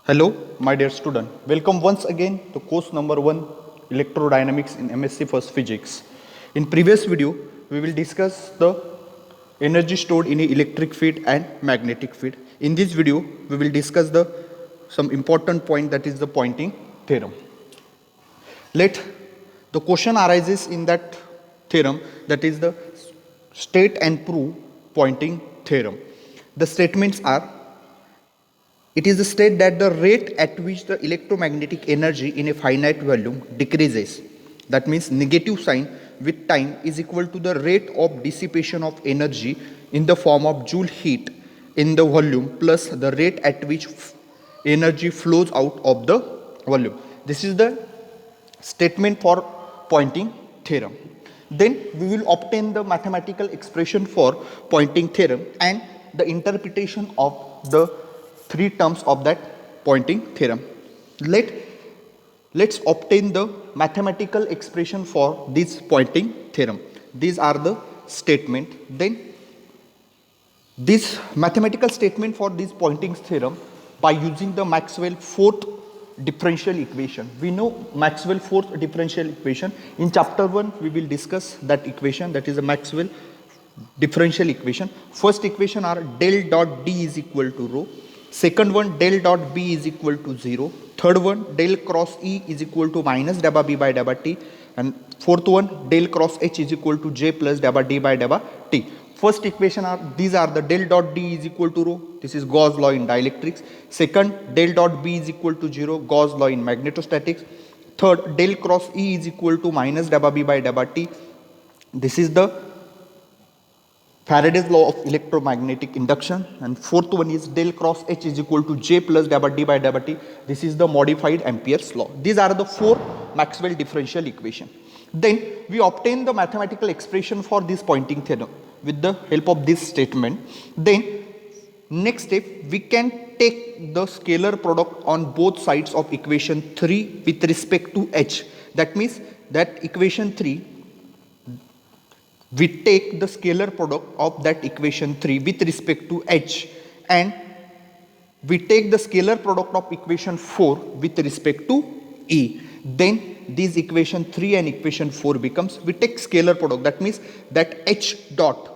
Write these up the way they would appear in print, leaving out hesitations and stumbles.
Hello, my dear student. Welcome once again to course number 1 Electrodynamics in MSc First Physics. In previous video, we will discuss the energy stored in a electric field and magnetic field. In this video, we will discuss the some important point, that is the Poynting theorem. Let the question arises in that theorem, that is the state and prove Poynting theorem. The statements are: it is stated that the rate at which the electromagnetic energy in a finite volume decreases, that means negative sign, with time is equal to the rate of dissipation of energy in the form of joule heat in the volume plus the rate at which energy flows out of the volume. This is the statement for Poynting theorem. Then we will obtain the mathematical expression for Poynting theorem and the interpretation of the three terms of that Poynting theorem. Let's obtain the mathematical expression for this Poynting theorem. These are the statement. Then this mathematical statement for this Poynting theorem by using the Maxwell fourth differential equation. We know Maxwell fourth differential equation. In chapter 1 we will discuss that equation, that is a Maxwell differential equation. First equation are del dot D is equal to rho. Second one, del dot B is equal to 0. Third one, del cross E is equal to minus dabba B by dabba T. And fourth one, del cross H is equal to J plus dabba D by dabba T. First equation are, these are the del dot D is equal to rho. This is Gauss law in dielectrics. Second, del dot B is equal to 0. Gauss law in magnetostatics. Third, del cross E is equal to minus dabba B by dabba T. This is the Faraday's law of electromagnetic induction. And fourth one is del cross H is equal to J plus dabba D by dabba T. This is the modified Ampere's law. These are the four Maxwell differential equation. Then we obtain the mathematical expression for this Poynting theorem with the help of this statement. Then next step, we can take the scalar product on both sides of equation 3 with respect to H. That means that equation 3, we take the scalar product of that equation 3 with respect to H, and we take the scalar product of equation 4 with respect to E. Then these equation 3 and equation 4 becomes, we take scalar product, that means that H dot,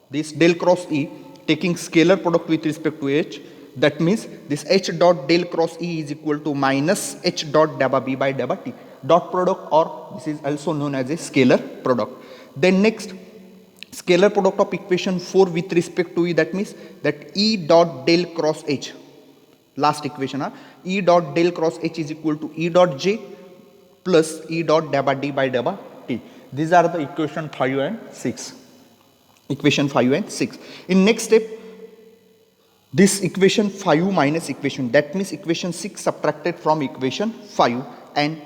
this del cross E, taking scalar product with respect to H, that means this H dot del cross E is equal to minus H dot dabba B by dabba T. Dot product, or this is also known as a scalar product. Then next, scalar product of equation 4 with respect to E, that means that E dot del cross H, last equation are E dot del cross H is equal to E dot J plus E dot dabba D by dabba T. These are the equation 5 and 6. Equation 5 and 6. In next step, this equation 5 minus equation, that means equation 6 subtracted from equation 5, and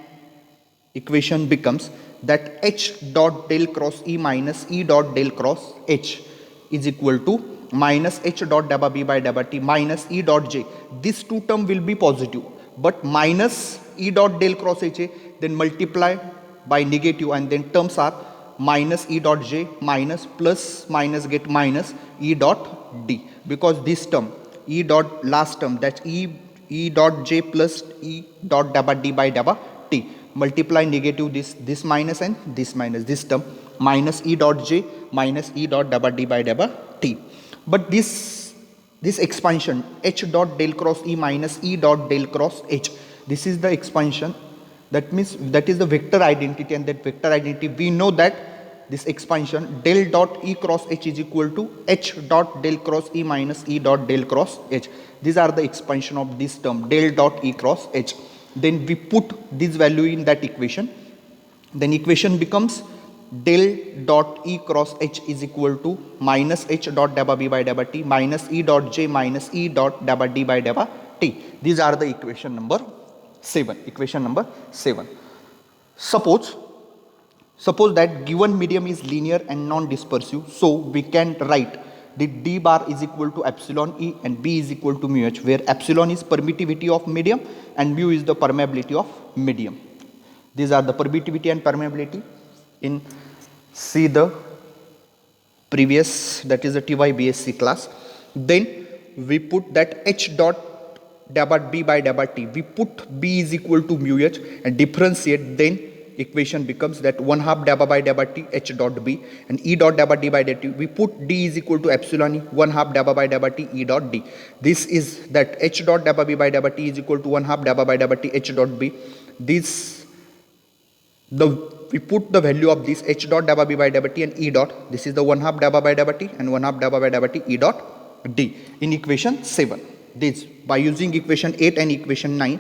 equation becomes that H dot del cross E minus E dot del cross H is equal to minus H dot dabba B by dabba T minus E dot J. This two term will be positive, but minus E dot del cross H, then multiply by negative, and then terms are minus E dot J minus plus minus get minus E dot D, because this term E dot last term, that's E dot J plus E dot dabba D by dabba T, multiply negative this minus and this minus, this term minus E dot J minus E dot dabba D by dabba T. But this expansion H dot del cross E minus E dot del cross H, this is the expansion, that means that is the vector identity, and that vector identity we know that this expansion del dot E cross H is equal to H dot del cross E minus E dot del cross H. These are the expansion of this term del dot E cross H. Then we put this value in that equation. Then equation becomes del dot E cross H is equal to minus H dot dabba B by dabba T minus E dot J minus E dot dabba D by dabba T. These are the equation number 7. Equation number 7. Suppose that given medium is linear and non-dispersive, so we can write the D bar is equal to epsilon E and B is equal to mu H, where epsilon is permittivity of medium and mu is the permeability of medium. These are the permittivity and permeability. In see the previous, that is a TY BSc class. Then we put that H dot dabba b by dabba t. We put b is equal to mu h and differentiate, then equation becomes that 1 half dabba by dabba t h dot b, and e dot dabba d by dt. We put d is equal to epsilon e 1 half dabba by dabba t e dot d. This is that h dot dabba b by dabba t is equal to 1 half dabba by dabba t h dot b. We put the value of this h dot dabba b by dabba t and e dot. This is the 1 half dabba by dabba t and 1 half dabba by dabba t e dot d in equation 7. This by using equation 8 and equation 9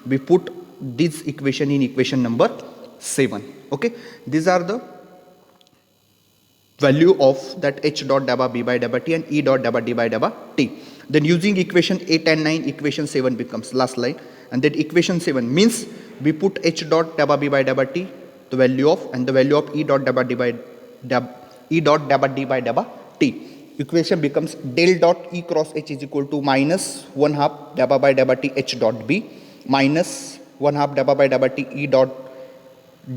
we put this equation in equation number 7. Okay, these are the value of that h dot dabba b by dabba t and e dot dabba d by dabba t. Then using equation 8 and 9, equation 7 becomes last line, and that equation 7 means we put h dot dabba b by dabba t, the value of, and the value of e dot dabba d by dabba t. Equation becomes del dot e cross h is equal to minus 1 half dabba by dabba t h dot b minus 1 half dabba by dabba t e dot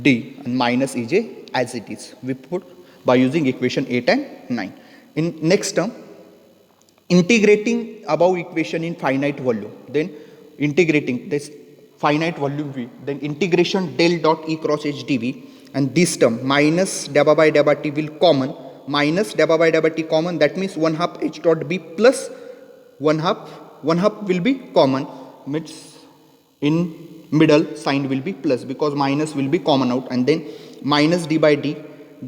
d and minus ej as it is. We put by using equation 8 and 9. In next term, integrating above equation in finite volume, then integrating this finite volume v, then integration del dot e cross h dv, and this term minus dabba by dabba t will common, minus dabba by dabba t common, that means 1 half h dot b plus 1 half will be common, means in middle sign will be plus because minus will be common out, and then minus d by d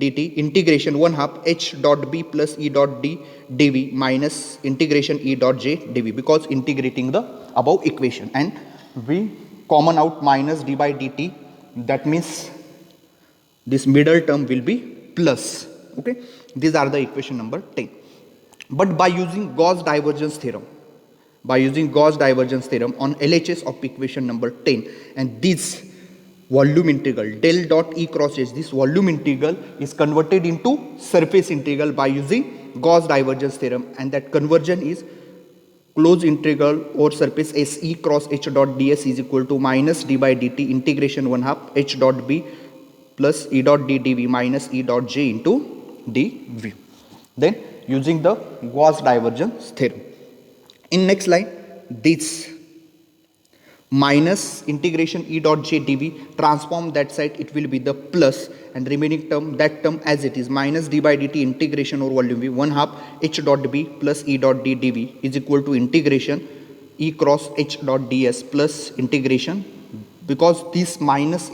dt integration 1 half h dot b plus e dot d dv minus integration e dot j dv, because integrating the above equation, and we common out minus d by dt, that means this middle term will be plus. Okay, these are the equation number 10. But by using Gauss divergence theorem, on LHS of equation number 10, and this volume integral del dot e cross h, this volume integral is converted into surface integral by using Gauss divergence theorem, and that conversion is closed integral over surface s e cross h dot ds is equal to minus d by dt integration 1 half h dot b plus e dot d dv minus e dot j into dv. Then using the Gauss divergence theorem. In next line, this minus integration e dot j dv, transform that side, it will be the plus, and remaining term, that term as it is, minus d by dt integration over volume v 1 half h dot b plus e dot d dv is equal to integration e cross h dot ds plus integration, because this minus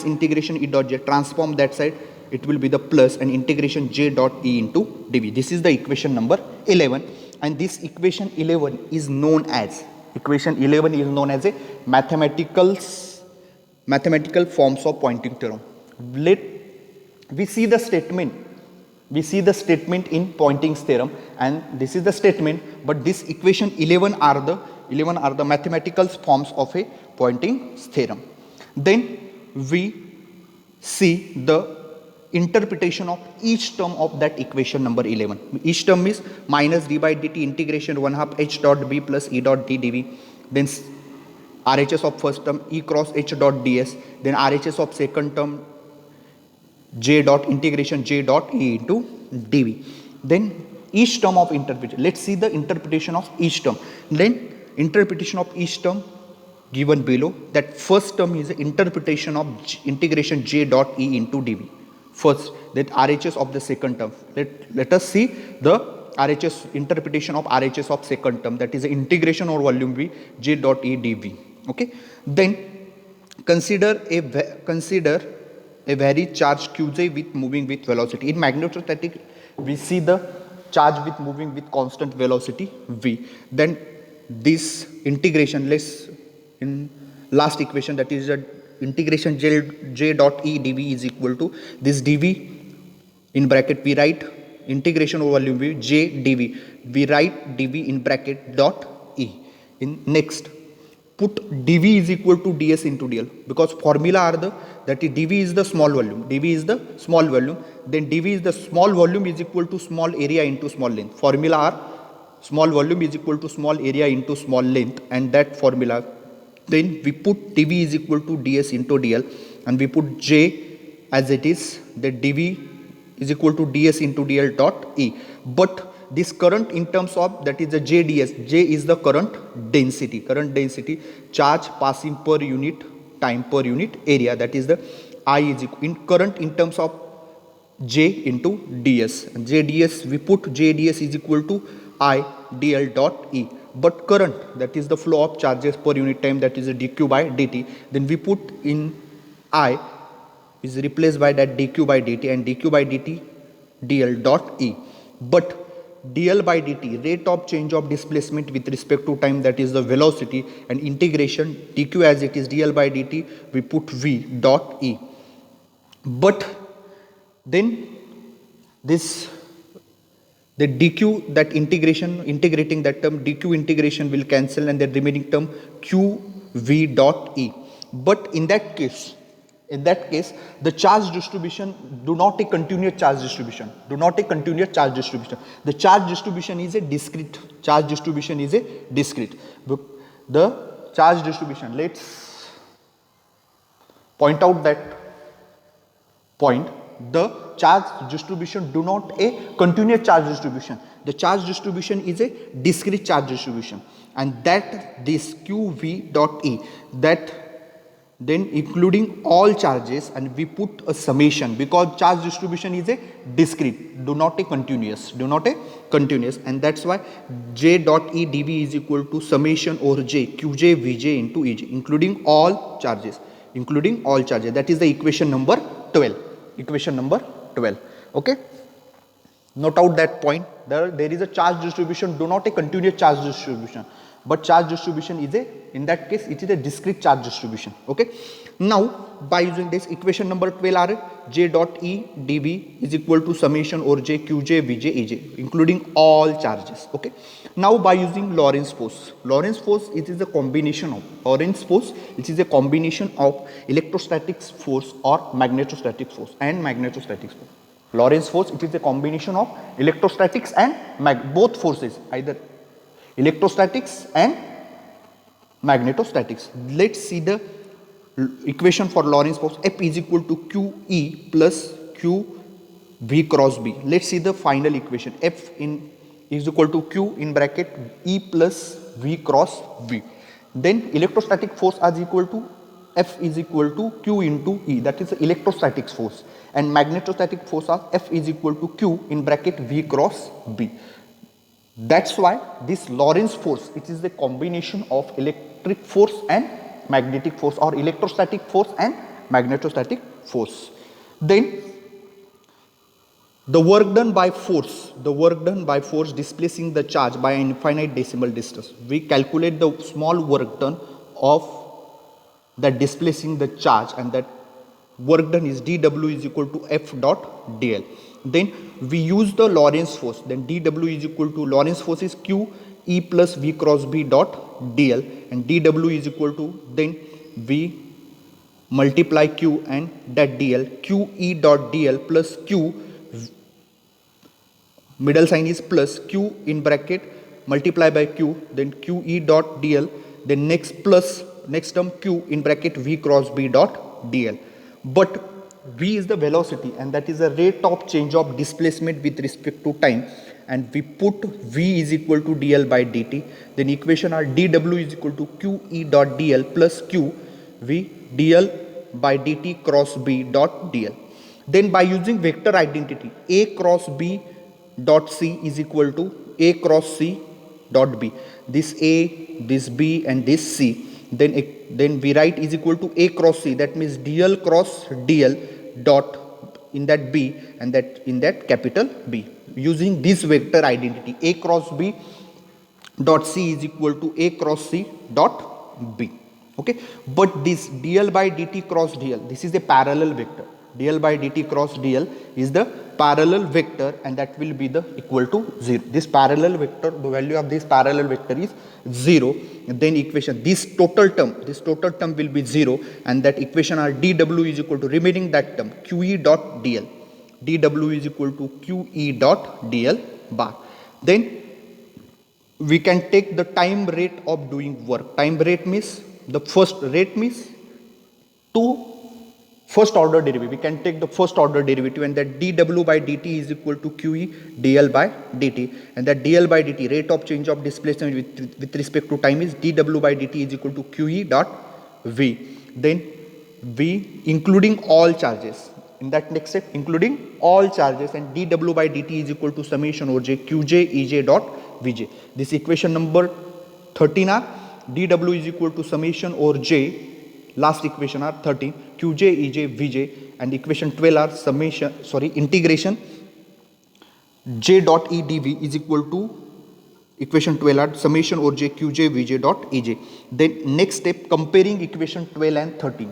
integration e dot j, transform that side, it will be the plus, and integration j dot e into dv. This is the equation number 11, and this equation 11 is known as a mathematical forms of pointing theorem. We see the statement in Poynting's theorem, and this is the statement, but this equation 11 are the mathematical forms of a Poynting's theorem. Then we see the interpretation of each term of that equation number 11. Each term is minus d by dt integration 1 half h dot b plus e dot d dv, then RHS of first term e cross h dot ds, then RHS of second term j dot integration j dot e into dv. Then each term of interpretation, let's see the interpretation of each term. Then interpretation of each term given below, that first term is the interpretation of integration j dot e into dv. First, that RHS of the second term. Let us see the RHS interpretation of RHS of second term, that is the integration over volume v j dot e dv. Okay. Then consider a very charged qj with moving with velocity. In magnetostatic, we see the charge with moving with constant velocity v. Then this integration, in last equation, that is the integration j dot e dv is equal to this dv, in bracket we write integration over volume v j dv, we write dv in bracket dot e. In next, put dv is equal to ds into dl, because formula are that dv is the small volume, then dv is the small volume is equal to small area into small length. Formula are small volume is equal to small area into small length, and that formula, then we put dv is equal to ds into dl, and we put j as it is, that dv is equal to ds into dl dot e. But this current in terms of, that is the JDS. J is the current density, charge passing per unit time per unit area, that is the I is equal in current in terms of J into ds. And JDS, we put JDS is equal to I dl dot E. But current, that is the flow of charges per unit time, that is a dq by dt, then we put in I is replaced by that dq by dt, and dq by dt dl dot E. But dl by dt, rate of change of displacement with respect to time, that is the velocity, and integration dq as it is dl by dt, we put v dot E. But then this, the dq, that integrating that term, dq integration will cancel, and the remaining term q v dot E. But in that case, the charge distribution, do not take continuous charge distribution. The charge distribution is a discrete. The charge distribution, let's point out that point. The charge distribution do not a continuous charge distribution. The charge distribution is a discrete charge distribution, and that this qv dot E, that then including all charges, and we put a summation, because charge distribution is a discrete, do not a continuous, and that's why j dot E dv is equal to summation over j qj vj into ej, including all charges. That is the equation number 12. Okay, note out that point. There is a charge distribution, do not a continuous charge distribution, but charge distribution is a, in that case it is a discrete charge distribution. Okay, now by using this equation number 12 are j dot E dv is equal to summation over j qj vj ej, including all charges. Okay, now by using Lorentz force, it is a combination of electrostatic force or magnetostatic force and magnetostatic force. Lorentz force, it is a combination of electrostatics and both forces, either electrostatics and magnetostatics. Let's see the equation for Lorentz force. F is equal to QE plus QV cross B. Let's see the final equation. F is equal to Q in bracket E plus V cross V. Then electrostatic force is equal to F is equal to Q into E, that is the electrostatic force, and magnetostatic force are F is equal to Q in bracket V cross B. That's why this Lorentz force, it is the combination of electric force and magnetic force, or electrostatic force and magnetostatic force. Then the work done by force displacing the charge by an infinite decimal distance. We calculate the small work done of that displacing the charge, and that work done is dw is equal to F dot dl. Then we use the Lorentz force, then dw is equal to Lorentz force is Q E plus V cross B dot dl, and dw is equal to, then we multiply Q and that dl, Q E dot dl plus Q, middle sign is plus, Q in bracket multiply by Q, then Q E dot dl, then next plus, next term Q in bracket V cross B dot dl. But V is the velocity, and that is the rate of change of displacement with respect to time, and we put V is equal to dl by dt. Then equation are dw is equal to Q E dot dl plus Q V dl by dt cross B dot dl. Then by using vector identity, A cross B dot C is equal to A cross C dot B. This A, this B and this C. Then we write is equal to A cross C, that means dl cross dl dot in that B and that in that capital B. Using this vector identity, A cross B dot C is equal to A cross C dot B. Okay, but this dl by dt cross dl, this is a parallel vector. Dl by dt cross dl is the parallel vector, and that will be the equal to 0. This parallel vector, the value of this parallel vector is 0. And then equation, this total term will be 0, and that equation are dw is equal to remaining that term QE dot dl. dw is equal to QE dot dl bar. Then we can take the time rate of doing work. Time rate means, the first rate means 2 first order derivative. We can take the first order derivative, and that dw by dt is equal to qe dl by dt, and that dl by dt, rate of change of displacement with respect to time, is dw by dt is equal to qe dot v. Then v including all charges, in that next step including all charges, and dw by dt is equal to summation over j qj ej dot vj. This equation number 13 are dw is equal to summation over j, last equation are 13, qj ej vj, and equation 12 are integration j dot e dv is equal to equation 12 are summation over j qj vj dot ej. Then next step, comparing equation 12 and 13.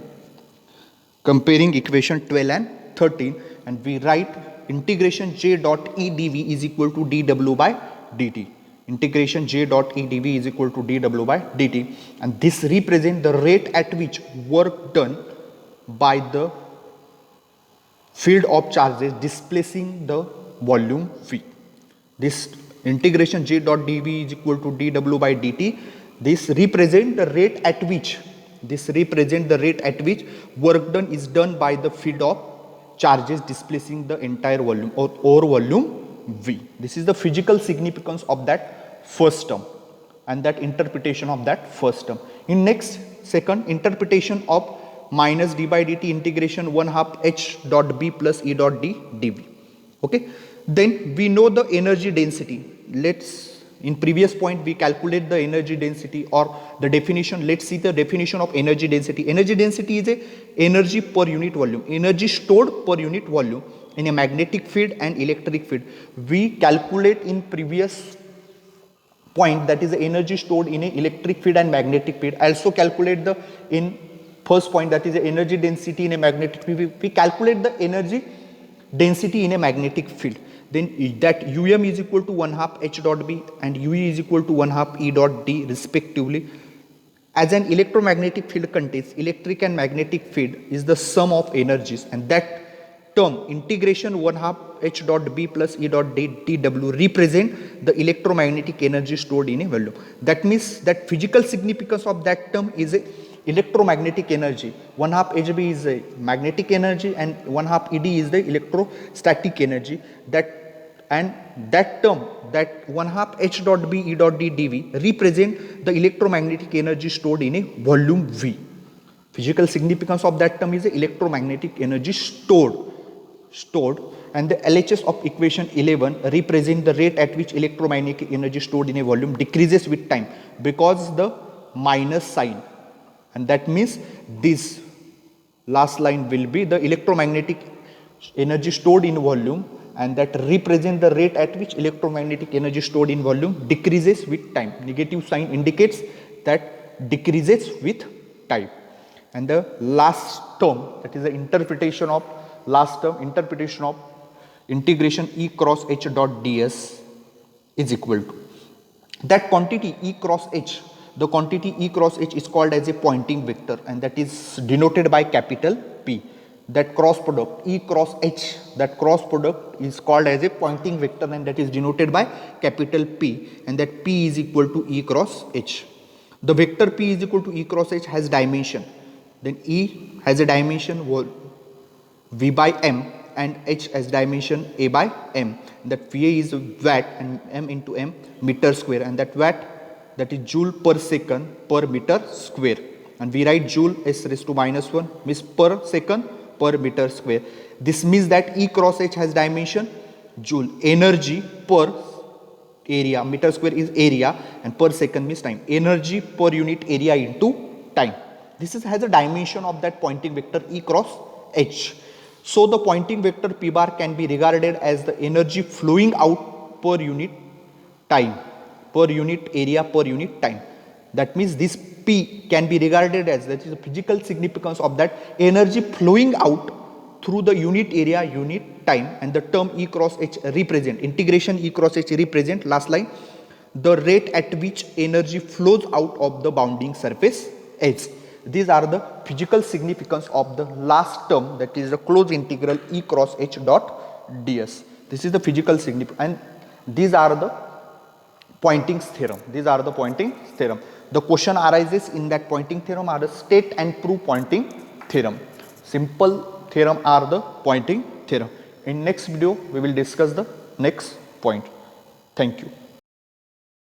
Comparing equation 12 and 13, and we write integration j dot e dv is equal to dw by dt. Integration j dot e dv is equal to dw by dt, and this represent the rate at which work done by the field of charges displacing the volume v. This integration j dot dv is equal to dw by dt. This represent the rate at which work done is done by the field of charges displacing the entire volume or volume v. This is the physical significance of that first term and that interpretation of that first term. In next, second, interpretation of minus d by dt integration 1/2 h dot b plus e dot d dv. Okay. Then we know the energy density. In previous point we calculate the energy density or the definition. Let's see the definition of energy density. Energy density is a energy per unit volume, energy stored per unit volume in a magnetic field and electric field. We calculate in previous point, that is the energy stored in a electric field and magnetic field. Also calculate the in first point, that is the energy density in a magnetic field. We calculate the energy density in a magnetic field. Then that um is equal to 1/2 h dot b and ue is equal to 1/2 e dot d respectively. As an electromagnetic field contains electric and magnetic field is the sum of energies, and that term integration 1/2 h dot b plus e dot d dw represent the electromagnetic energy stored in a volume. That means that physical significance of that term is a electromagnetic energy. 1/2 hb is a magnetic energy and 1/2 ed is the electrostatic energy. That term, that 1/2 h dot b e dot d dv represent the electromagnetic energy stored in a volume v. Physical significance of that term is the electromagnetic energy stored, and the LHS of equation 11 represent the rate at which electromagnetic energy stored in a volume decreases with time, because the minus sign, and that means this last line will be the electromagnetic energy stored in volume, and that represent the rate at which electromagnetic energy stored in volume decreases with time. Negative sign indicates that decreases with time. And the last term, that is the interpretation of integration E cross H dot ds is equal to that quantity E cross H. The quantity E cross H is called as a Poynting vector, and that is denoted by capital P. That cross product E cross H, that cross product is called as a Poynting vector, and that is denoted by capital P, and that P is equal to E cross H. The vector P is equal to E cross H has dimension. Then E has a dimension V by M, and H has dimension A by M. That VA is watt and M into M meter square, and that watt, that is joule per second per meter square, and we write joule s raised to minus 1 means per second per meter square. This means that E cross H has dimension joule, energy per area, meter square is area and per second means time, energy per unit area into time. This has a dimension of that Poynting vector E cross H. So the Poynting vector P bar can be regarded as the energy flowing out per unit time, per unit area, per unit time. That means this P can be regarded as, that is the physical significance of that energy flowing out through the unit area, unit time, and the term E cross H represent, integration E cross H represent, last line, the rate at which energy flows out of the bounding surface H. These are the physical significance of the last term, that is the closed integral E cross H dot ds. This is the physical significance, and these are the Poynting's theorem. These are the Poynting theorem. The question arises in that Poynting theorem are the state and prove Poynting theorem. Simple theorem are the pointing theorem. In next video we will discuss the next point. Thank you.